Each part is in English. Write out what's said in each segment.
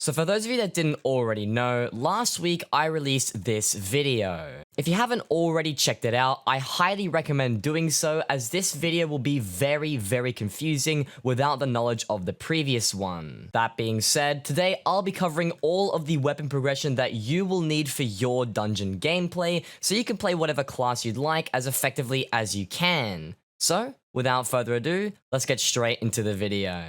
So for those of you that didn't already know, last week I released this video. If you haven't already checked it out, I highly recommend doing so, as this video will be very confusing without the knowledge of the previous one. That being said, today I'll be covering all of the weapon progression that you will need for your dungeon gameplay, so you can play whatever class you'd like as effectively as you can. So, without further ado, let's get straight into the video.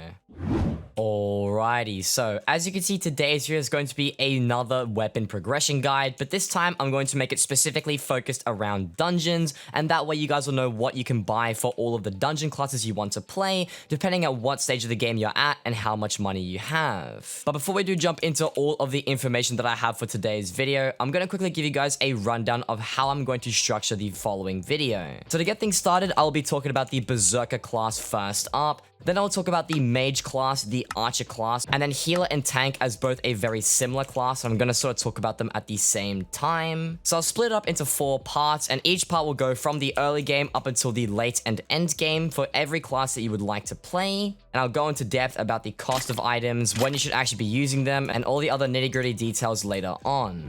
Alrighty, so as you can see, today's video is going to be another weapon progression guide, but this time I'm going to make it specifically focused around dungeons, and that way you guys will know what you can buy for all of the dungeon classes you want to play, depending on what stage of the game you're at and how much money you have. But before we do jump into all of the information that I have for today's video, I'm going to quickly give you guys a rundown of how I'm going to structure the following video. So to get things started, I'll be talking about the Berserker class first up. Then I'll talk about the Mage class, the Archer class, and then Healer and Tank as both a very similar class. I'm going to sort of talk about them at the same time. So I'll split it up into 4 parts, and each part will go from the early game up until the late and end game for every class that you would like to play. And I'll go into depth about the cost of items, when you should actually be using them, and all the other nitty-gritty details later on.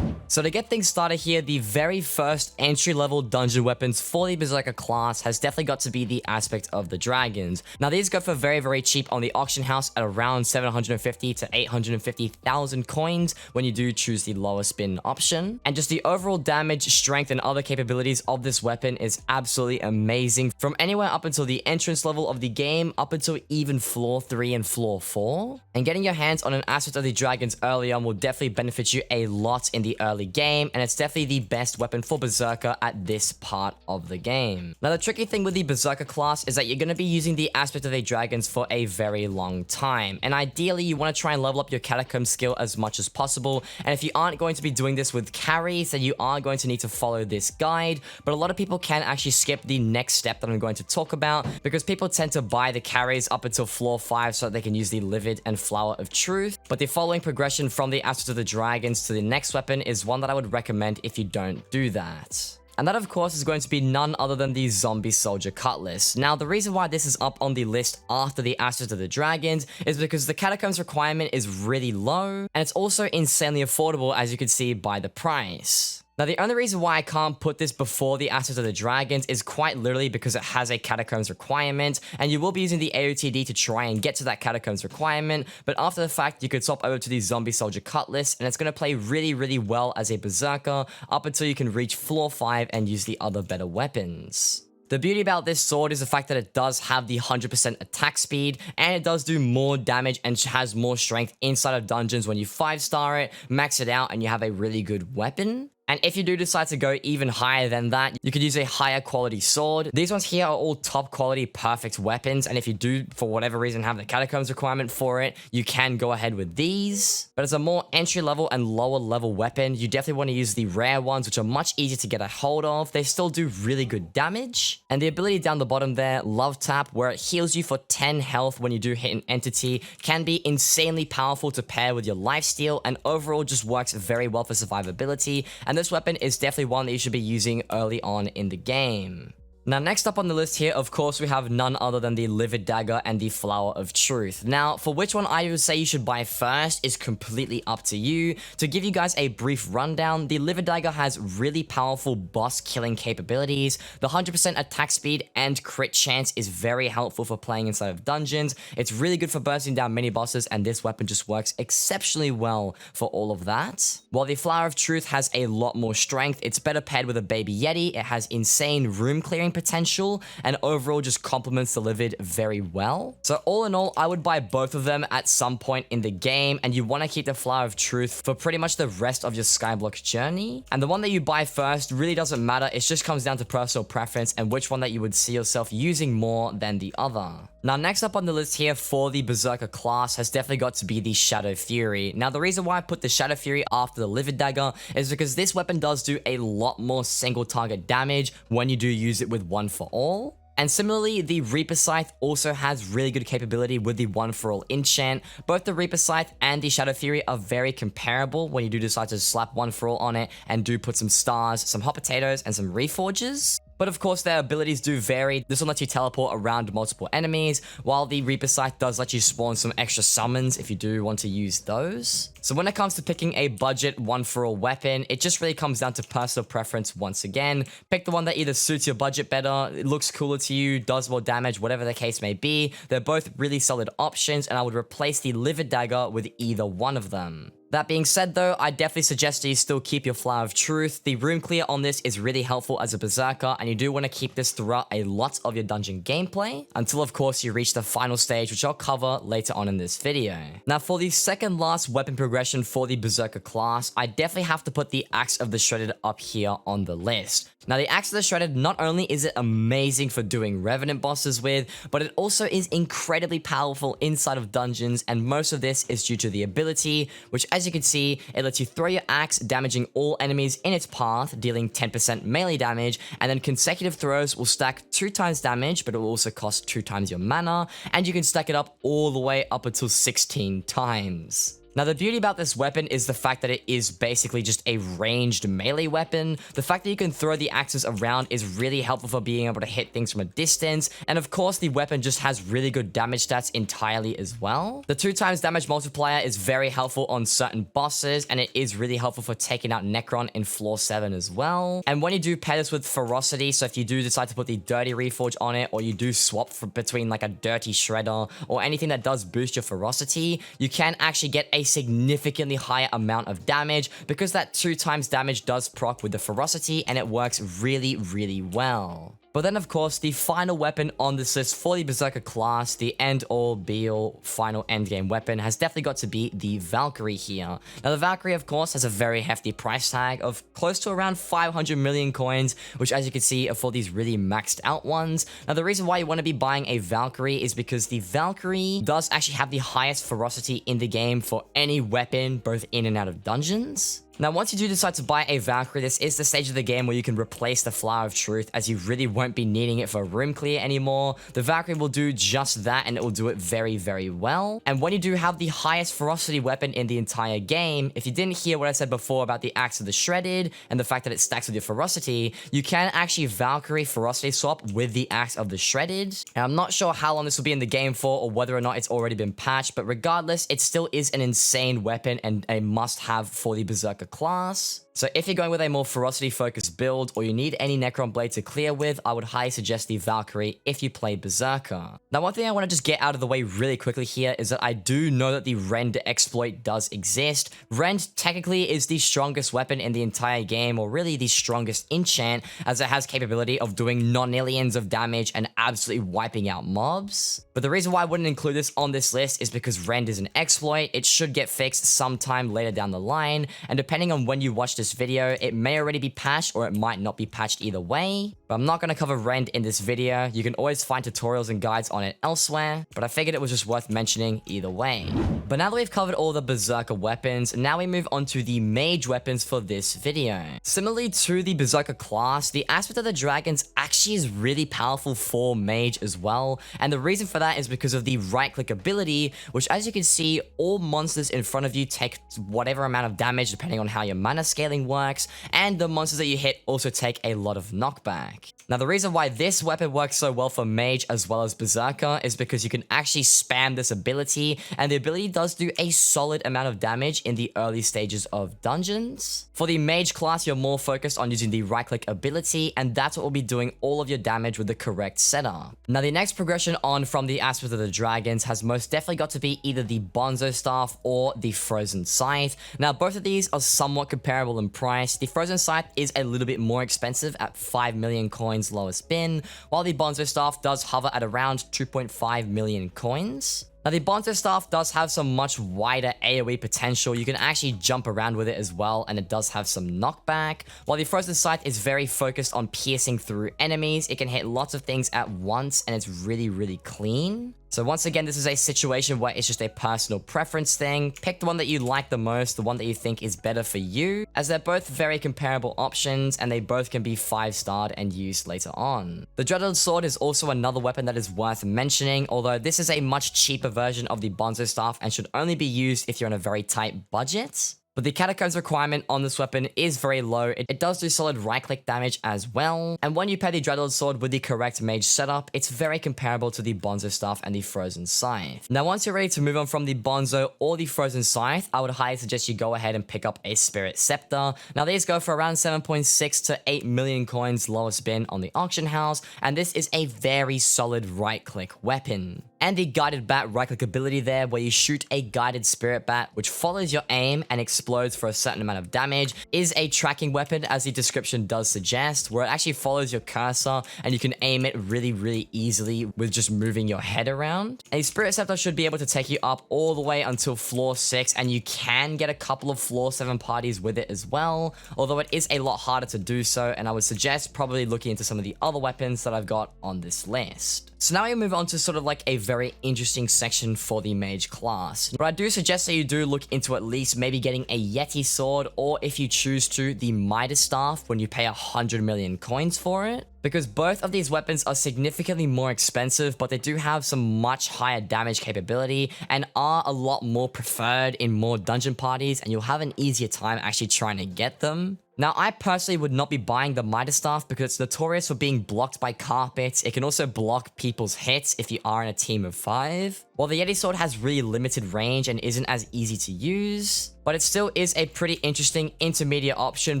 So to get things started here, the very first entry-level dungeon weapons for the Berserker class has definitely got to be the aspect of the dragons. Now these go for very cheap on the auction house at around 750 to 850,000 coins when you do choose the lower spin option. And just the overall damage, strength, and other capabilities of this weapon is absolutely amazing, from anywhere up until the entrance level of the game up until even floor 3 and floor 4. And getting your hands on an aspect of the dragons early on will definitely benefit you a lot in the early game, and it's definitely the best weapon for Berserker at this part of the game. Now the tricky thing with the Berserker class is that you're going to be using the aspect of the dragons for a very long time, and ideally you want to try and level up your catacomb skill as much as possible. And if you aren't going to be doing this with carries, then you are going to need to follow this guide, but a lot of people can actually skip the next step that I'm going to talk about, because people tend to buy the carries up until floor 5 so that they can use the Livid and Flower of Truth. But the following progression from the aspect of the dragons to the next weapon is one that I would recommend if you don't do that. And that, of course, is going to be none other than the Zombie Soldier Cutlass. Now, the reason why this is up on the list after the Aspect of the Dragons is because the Catacombs requirement is really low, and it's also insanely affordable, as you can see by the price. Now, the only reason why I can't put this before the Aspect of the Dragons is quite literally because it has a Catacombs requirement, and you will be using the AOTD to try and get to that Catacombs requirement, but after the fact, you could swap over to the Zombie Soldier Cutlass, and it's going to play really well as a Berserker up until you can reach floor 5 and use the other better weapons. The beauty about this sword is the fact that it does have the 100% attack speed, and it does do more damage and has more strength inside of dungeons when you 5-star it, max it out, and you have a really good weapon. And if you do decide to go even higher than that, you could use a higher quality sword. These ones here are all top quality, perfect weapons, and if you do, for whatever reason, have the Catacombs requirement for it, you can go ahead with these. But as a more entry level and lower level weapon, you definitely want to use the rare ones, which are much easier to get a hold of. They still do really good damage. And the ability down the bottom there, Love Tap, where it heals you for 10 health when you do hit an entity, can be insanely powerful to pair with your lifesteal, and overall just works very well for survivability. And this weapon is definitely one that you should be using early on in the game. Now, next up on the list here, of course, we have none other than the Livid Dagger and the Flower of Truth. Now, for which one I would say you should buy first is completely up to you. To give you guys a brief rundown, the Livid Dagger has really powerful boss killing capabilities. The 100% attack speed and crit chance is very helpful for playing inside of dungeons. It's really good for bursting down mini bosses, and this weapon just works exceptionally well for all of that. While the Flower of Truth has a lot more strength, it's better paired with a Baby Yeti. It has insane room clearing potential, and overall just complements the Livid very well. So all in all, I would buy both of them at some point in the game, and you want to keep the Flower of Truth for pretty much the rest of your Skyblock journey. And the one that you buy first really doesn't matter. It just comes down to personal preference and which one that you would see yourself using more than the other. Now, next up on the list here for the Berserker class has definitely got to be the Shadow Fury. Now, the reason why I put the Shadow Fury after the Livid Dagger is because this weapon does do a lot more single target damage when you do use it with One for All. And similarly, the Reaper Scythe also has really good capability with the One for All enchant. Both the Reaper Scythe and the Shadow Fury are very comparable when you do decide to slap One for All on it and do put some stars, some hot potatoes, and some reforges. But of course, their abilities do vary. This one lets you teleport around multiple enemies, while the Reaper Scythe does let you spawn some extra summons if you do want to use those. So when it comes to picking a budget one-for-all weapon, it just really comes down to personal preference once again. Pick the one that either suits your budget better, it looks cooler to you, does more damage, whatever the case may be. They're both really solid options, and I would replace the Livid Dagger with either one of them. That being said though, I definitely suggest that you still keep your Flower of Truth. The Rune Clear on this is really helpful as a Berserker, and you do want to keep this throughout a lot of your dungeon gameplay, until of course you reach the final stage, which I'll cover later on in this video. Now for the second last weapon progression for the Berserker class, I definitely have to put the Axe of the Shredded up here on the list. Now the Axe of the Shredded, not only is it amazing for doing Revenant bosses with, but it also is incredibly powerful inside of dungeons, and most of this is due to the ability, which as you can see, it lets you throw your axe, damaging all enemies in its path, dealing 10% melee damage, and then consecutive throws will stack 2 times damage, but it will also cost 2 times your mana, and you can stack it up all the way up until 16 times. Now, the beauty about this weapon is the fact that it is basically just a ranged melee weapon. The fact that you can throw the axes around is really helpful for being able to hit things from a distance. And of course, the weapon just has really good damage stats entirely as well. The 2 times damage multiplier is very helpful on certain bosses, and it is really helpful for taking out Necron in floor 7 as well. And when you do pair this with Ferocity, so if you do decide to put the Dirty Reforge on it, or you do swap between like a Dirty Shredder, or anything that does boost your Ferocity, you can actually get a significantly higher amount of damage, because that 2 times damage does proc with the Ferocity, and it works really, really well. But then, of course, the final weapon on this list for the Berserker class, the end-all, be-all, final endgame weapon, has definitely got to be the Valkyrie here. Now, the Valkyrie, of course, has a very hefty price tag of close to around 500 million coins, which, as you can see, are for these really maxed out ones. Now, the reason why you want to be buying a Valkyrie is because the Valkyrie does actually have the highest ferocity in the game for any weapon, both in and out of dungeons. Now, once you do decide to buy a Valkyrie, this is the stage of the game where you can replace the Flower of Truth, as you really won't be needing it for room clear anymore. The Valkyrie will do just that, and it will do it very, very well. And when you do have the highest ferocity weapon in the entire game, if you didn't hear what I said before about the Axe of the Shredded and the fact that it stacks with your ferocity, you can actually Valkyrie ferocity swap with the Axe of the Shredded. And I'm not sure how long this will be in the game for, or whether or not it's already been patched, but regardless, it still is an insane weapon and a must-have for the Berserker class. So if you're going with a more ferocity focused build, or you need any Necron blade to clear with, I would highly suggest the Valkyrie if you play Berserker. Now, one thing I want to just get out of the way really quickly here is that I do know that the Rend exploit does exist. Rend technically is the strongest weapon in the entire game, or really the strongest enchant, as it has capability of doing nonillions of damage and absolutely wiping out mobs. But the reason why I wouldn't include this on this list is because Rend is an exploit. It should get fixed sometime later down the line, and depending on when you watch this video, it may already be patched, or it might not be patched either way. But I'm not going to cover Rend in this video. You can always find tutorials and guides on it elsewhere, but I figured it was just worth mentioning either way. But now that we've covered all the Berserker weapons, now we move on to the mage weapons for this video. Similarly to the Berserker class, the Aspect of the Dragons actually is really powerful for mage as well, and the reason for that is because of the right-click ability, which, as you can see, all monsters in front of you take whatever amount of damage depending on how your mana scaling works, and the monsters that you hit also take a lot of knockback. Now, the reason why this weapon works so well for mage as well as Berserker is because you can actually spam this ability, and the ability does do a solid amount of damage in the early stages of dungeons. For the mage class, you're more focused on using the right-click ability, and that's what will be doing all of your damage with the correct setup. Now, the next progression on from the Aspect of the Dragons has most definitely got to be either the Bonzo Staff or the Frozen Scythe. Now, both of these are somewhat comparable in price. The Frozen Scythe is a little bit more expensive at 5 million coins lowest bin, while the Bonzo Staff does hover at around 2.5 million coins. Now, the Bonzo Staff does have some much wider AoE potential. You can actually jump around with it as well, and it does have some knockback. While the Frozen Scythe is very focused on piercing through enemies, it can hit lots of things at once, and it's really, really clean. So once again, this is a situation where it's just a personal preference thing. Pick the one that you like the most, the one that you think is better for you, as they're both very comparable options, and they both can be 5-starred and used later on. The Dreaded Sword is also another weapon that is worth mentioning, although this is a much cheaper version of the Bonzo Staff and should only be used if you're on a very tight budget. But the Catacombs requirement on this weapon is very low. It does do solid right-click damage as well. And when you pair the Dreadlord Sword with the correct mage setup, it's very comparable to the Bonzo Staff and the Frozen Scythe. Now, once you're ready to move on from the Bonzo or the Frozen Scythe, I would highly suggest you go ahead and pick up a Spirit Scepter. Now, these go for around 7.6 to 8 million coins lowest bin on the auction house, and this is a very solid right-click weapon. And the Guided Bat right-click ability there, where you shoot a guided Spirit Bat, which follows your aim and explodes for a certain amount of damage, is a tracking weapon, as the description does suggest, where it actually follows your cursor and you can aim it really easily with just moving your head around. A Spirit Scepter should be able to take you up all the way until floor 6, and you can get a couple of floor 7 parties with it as well, although it is a lot harder to do so, and I would suggest probably looking into some of the other weapons that I've got on this list. So now we move on to sort of like a very interesting section for the mage class. But I do suggest that you do look into at least maybe getting a Yeti sword, or if you choose to, the Midas staff when you pay 100 million coins for it. Because both of these weapons are significantly more expensive, but they do have some much higher damage capability and are a lot more preferred in more dungeon parties, and you'll have an easier time actually trying to get them. Now, I personally would not be buying the Midas Staff because it's notorious for being blocked by carpets. It can also block people's hits if you are in a team of 5. While the Yeti Sword has really limited range and isn't as easy to use, but it still is a pretty interesting intermediate option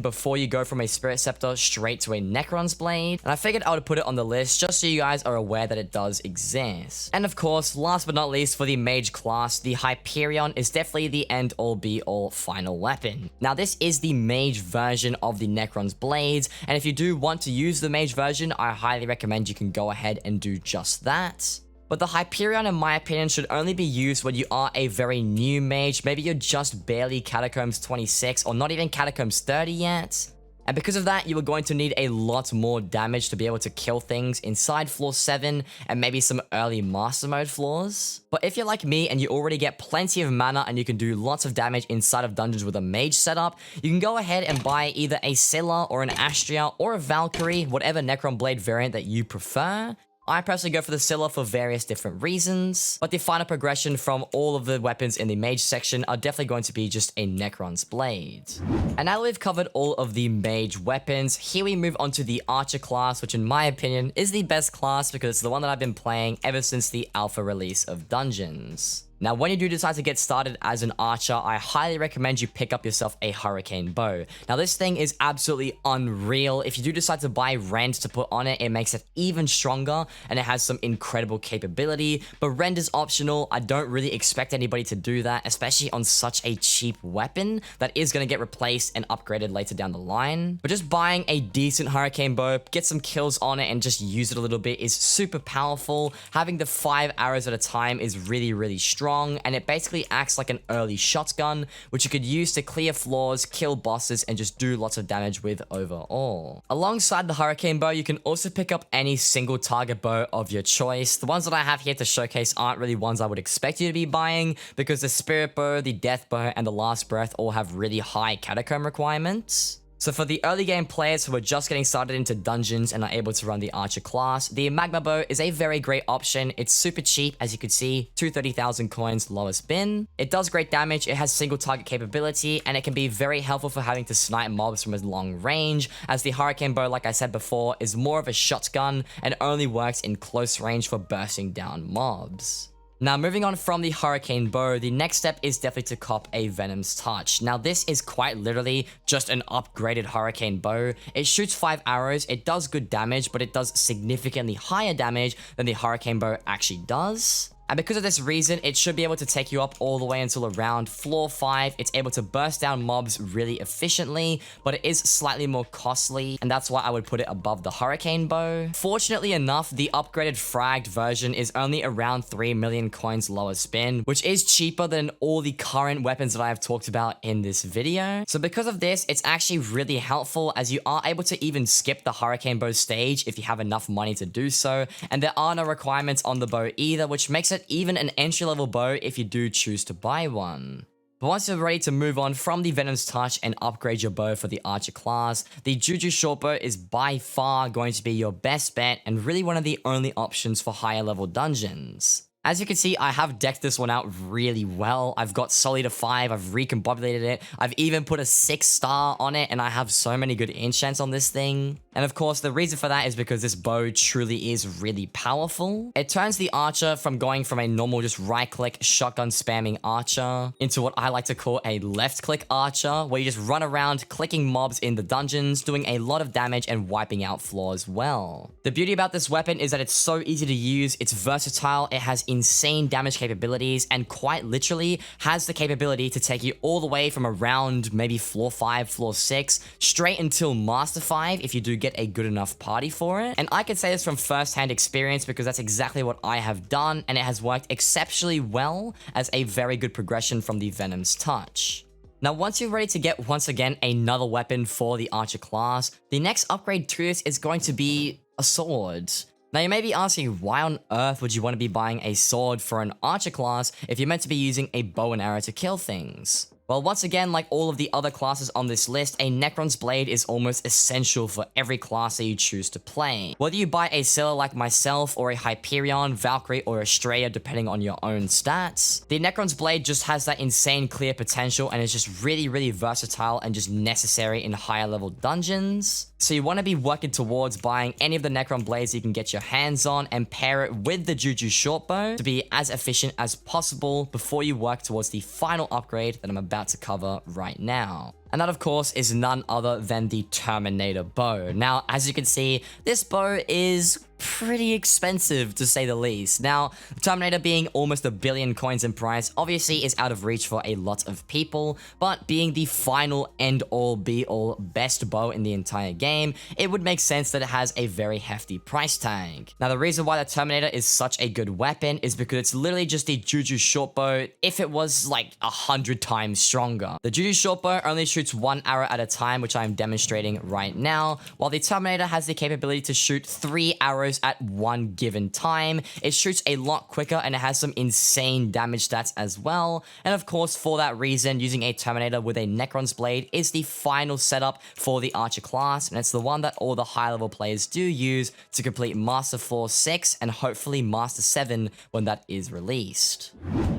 before you go from a Spirit Scepter straight to a Necron's Blade. And I figured I would put it on the list just so you guys are aware that it does exist. And of course, last but not least, for the mage class, the Hyperion is definitely the end-all be-all final weapon. Now, this is the mage version of the Necron's Blades, and if you do want to use the mage version, I highly recommend you can go ahead and do just that. But the Hyperion, in my opinion, should only be used when you are a very new mage. Maybe you're just barely Catacombs 26 or not even Catacombs 30 yet. And because of that, you are going to need a lot more damage to be able to kill things inside floor 7 and maybe some early master mode floors. But if you're like me and you already get plenty of mana and you can do lots of damage inside of dungeons with a mage setup, you can go ahead and buy either a Scylla or an Astria or a Valkyrie, whatever Necron Blade variant that you prefer. I personally go for the Scylla for various different reasons, but the final progression from all of the weapons in the mage section are definitely going to be just a Necron's Blade. And now that we've covered all of the mage weapons, here we move on to the archer class, which in my opinion is the best class because it's the one that I've been playing ever since the alpha release of Dungeons. Now, when you do decide to get started as an archer, I highly recommend you pick up yourself a Hurricane Bow. Now, this thing is absolutely unreal. If you do decide to buy Rend to put on it, it makes it even stronger, and it has some incredible capability. But Rend is optional. I don't really expect anybody to do that, especially on such a cheap weapon that is going to get replaced and upgraded later down the line. But just buying a decent Hurricane Bow, get some kills on it, and just use it a little bit is super powerful. Having the 5 arrows at a time is really strong. And it basically acts like an early shotgun, which you could use to clear floors, kill bosses, and just do lots of damage with overall. Alongside the Hurricane Bow, you can also pick up any single target bow of your choice. The ones that I have here to showcase aren't really ones I would expect you to be buying, because the Spirit Bow, the Death Bow, and the Last Breath all have really high catacomb requirements. So for the early game players who are just getting started into dungeons and are able to run the archer class, the Magma Bow is a very great option. It's super cheap, as you can see, 230,000 coins lowest bin. It does great damage, it has single target capability, and it can be very helpful for having to snipe mobs from a long range, as the Hurricane Bow, like I said before, is more of a shotgun and only works in close range for bursting down mobs. Now, moving on from the Hurricane Bow, the next step is definitely to cop a Venom's Touch. Now, this is quite literally just an upgraded Hurricane Bow. It shoots 5 arrows, it does good damage, but it does significantly higher damage than the Hurricane Bow actually does. And because of this reason, it should be able to take you up all the way until around floor 5. It's able to burst down mobs really efficiently, but it is slightly more costly, and that's why I would put it above the Hurricane Bow. Fortunately enough, the upgraded fragged version is only around 3 million coins lower spin, which is cheaper than all the current weapons that I have talked about in this video. So because of this, it's actually really helpful, as you are able to even skip the Hurricane Bow stage if you have enough money to do so, and there are no requirements on the bow either, which makes it even an entry-level bow if you do choose to buy one. But once you're ready to move on from the Venom's Touch and upgrade your bow for the archer class, the Juju Shortbow is by far going to be your best bet and really one of the only options for higher level dungeons. As you can see, I have decked this one out really well. I've got Solid to 5, I've recombobulated it, I've even put a 6-star on it, and I have so many good enchants on this thing. And of course, the reason for that is because this bow truly is really powerful. It turns the archer from going from a normal just right-click shotgun spamming archer into what I like to call a left-click archer, where you just run around clicking mobs in the dungeons, doing a lot of damage and wiping out floors well. The beauty about this weapon is that it's so easy to use, it's versatile, it has insane damage capabilities, and quite literally has the capability to take you all the way from around maybe floor 5, floor 6, straight until Master 5 if you do get a good enough party for it. And I can say this from first-hand experience because that's exactly what I have done, and it has worked exceptionally well as a very good progression from the Venom's Touch. Now, once you're ready to get, once again, another weapon for the Archer class, the next upgrade to this is going to be a sword. Now, you may be asking, why on earth would you want to be buying a sword for an Archer class if you're meant to be using a bow and arrow to kill things? Well, once again, like all of the other classes on this list, a Necron's Blade is almost essential for every class that you choose to play. Whether you buy a Scylla like myself, or a Hyperion, Valkyrie, or Estrella, depending on your own stats, the Necron's Blade just has that insane clear potential and is just really, really versatile and just necessary in higher level dungeons. So you want to be working towards buying any of the Necron Blades you can get your hands on and pair it with the Juju Shortbow to be as efficient as possible before you work towards the final upgrade that I'm about to cover right now. And that, of course, is none other than the Terminator bow. Now, as you can see, this bow is pretty expensive, to say the least. Now, Terminator being almost 1 billion coins in price obviously is out of reach for a lot of people, but being the final end-all be-all best bow in the entire game, it would make sense that it has a very hefty price tag. Now, the reason why the Terminator is such a good weapon is because it's literally just the Juju Shortbow if it was like 100 times stronger. The Juju Shortbow only shoots 1 arrow at a time, which I'm demonstrating right now, while the Terminator has the capability to shoot 3 arrows at one given time. It shoots a lot quicker and it has some insane damage stats as well. And of course, for that reason, using a Terminator with a Necron's Blade is the final setup for the Archer class, and it's the one that all the high level players do use to complete Master 4, 6, and hopefully Master 7 when that is released.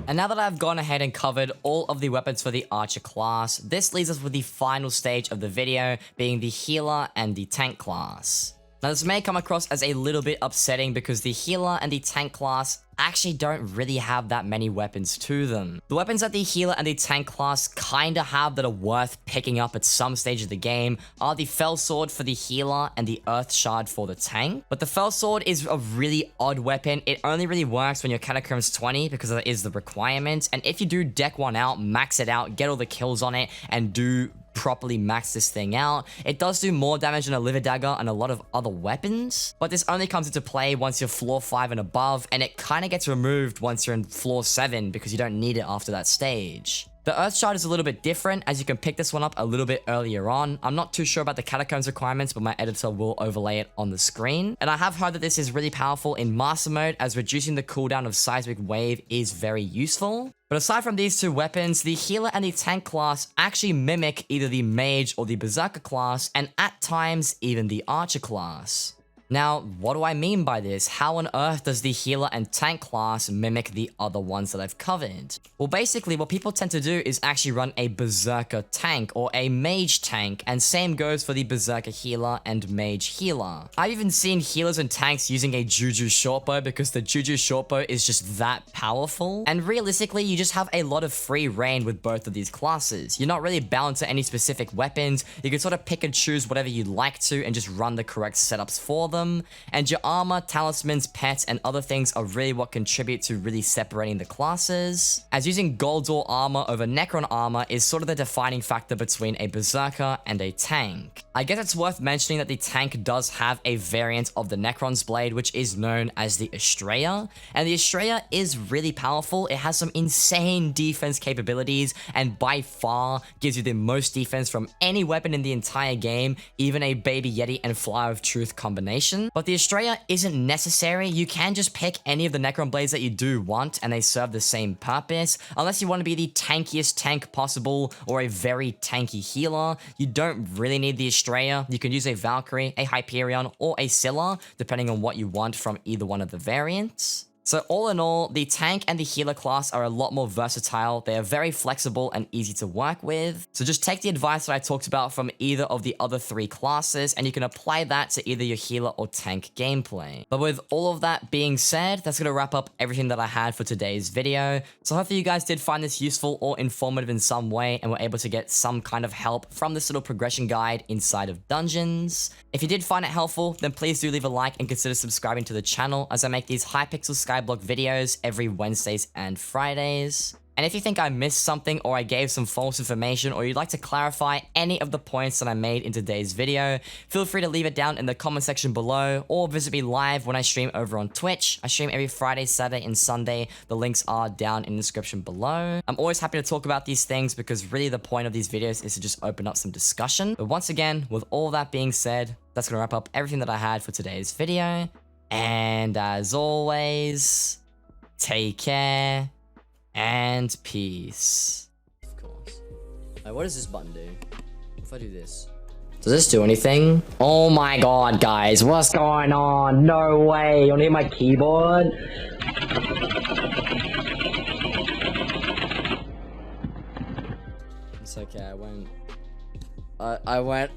And now that I've gone ahead and covered all of the weapons for the Archer class, this leaves us with the final stage of the video, being the Healer and the Tank class. Now, this may come across as a little bit upsetting because the Healer and the Tank class actually don't really have that many weapons to them. The weapons that the Healer and the Tank class kinda have that are worth picking up at some stage of the game are the Fell Sword for the Healer and the Earth Shard for the Tank. But the Fell Sword is a really odd weapon. It only really works when you're Catacombs 20 because that is the requirement. And if you do deck one out, max it out, get all the kills on it, and do properly max this thing out, it does do more damage than a Liver Dagger and a lot of other weapons, but this only comes into play once you're floor 5 and above, and it kind of gets removed once you're in floor 7 because you don't need it after that stage. The Earth Shard is a little bit different, as you can pick this one up a little bit earlier on. I'm not too sure about the Catacombs requirements, but my editor will overlay it on the screen. And I have heard that this is really powerful in Master Mode, as reducing the cooldown of Seismic Wave is very useful. But aside from these two weapons, the Healer and the Tank class actually mimic either the Mage or the Berserker class, and at times even the Archer class. Now, what do I mean by this? How on earth does the Healer and Tank class mimic the other ones that I've covered? Well, basically, what people tend to do is actually run a Berserker Tank or a Mage Tank, and same goes for the Berserker Healer and Mage Healer. I've even seen Healers and Tanks using a Juju Shortbow because the Juju Shortbow is just that powerful. And realistically, you just have a lot of free reign with both of these classes. You're not really bound to any specific weapons. You can sort of pick and choose whatever you like to and just run the correct setups for them. And your armor, talismans, pets, and other things are really what contribute to really separating the classes, as using Goldor armor over Necron armor is sort of the defining factor between a Berserker and a Tank. I guess it's worth mentioning that the Tank does have a variant of the Necron's Blade, which is known as the Estrella, and the Estrella is really powerful. It has some insane defense capabilities, and by far gives you the most defense from any weapon in the entire game, even a Baby Yeti and Flower of Truth combination. But the Estrella isn't necessary. You can just pick any of the Necron Blades that you do want, and they serve the same purpose. Unless you want to be the tankiest tank possible, or a very tanky healer, you don't really need the Estrella. You can use a Valkyrie, a Hyperion, or a Scylla, depending on what you want from either one of the variants. So all in all, the tank and the healer class are a lot more versatile. They are very flexible and easy to work with. So just take the advice that I talked about from either of the other 3 classes, and you can apply that to either your healer or tank gameplay. But with all of that being said, that's going to wrap up everything that I had for today's video. So hopefully you guys did find this useful or informative in some way and were able to get some kind of help from this little progression guide inside of dungeons. If you did find it helpful, then please do leave a like and consider subscribing to the channel, as I make these Hypixel Skyblock videos every Wednesdays and Fridays. And if you think I missed something or I gave some false information, or you'd like to clarify any of the points that I made in today's video, feel free to leave it down in the comment section below, or visit me live when I stream over on Twitch. I stream every Friday, Saturday, and Sunday. The links are down in the description below. I'm always happy to talk about these things because really the point of these videos is to just open up some discussion. But once again, with all that being said, that's going to wrap up everything that I had for today's video. And as always, take care and peace. Of course. Wait, what does this button do? If I do this, does this do anything? Oh my god, guys, what's going on? No way. You wanna hear my keyboard? It's okay, I won't. I won't.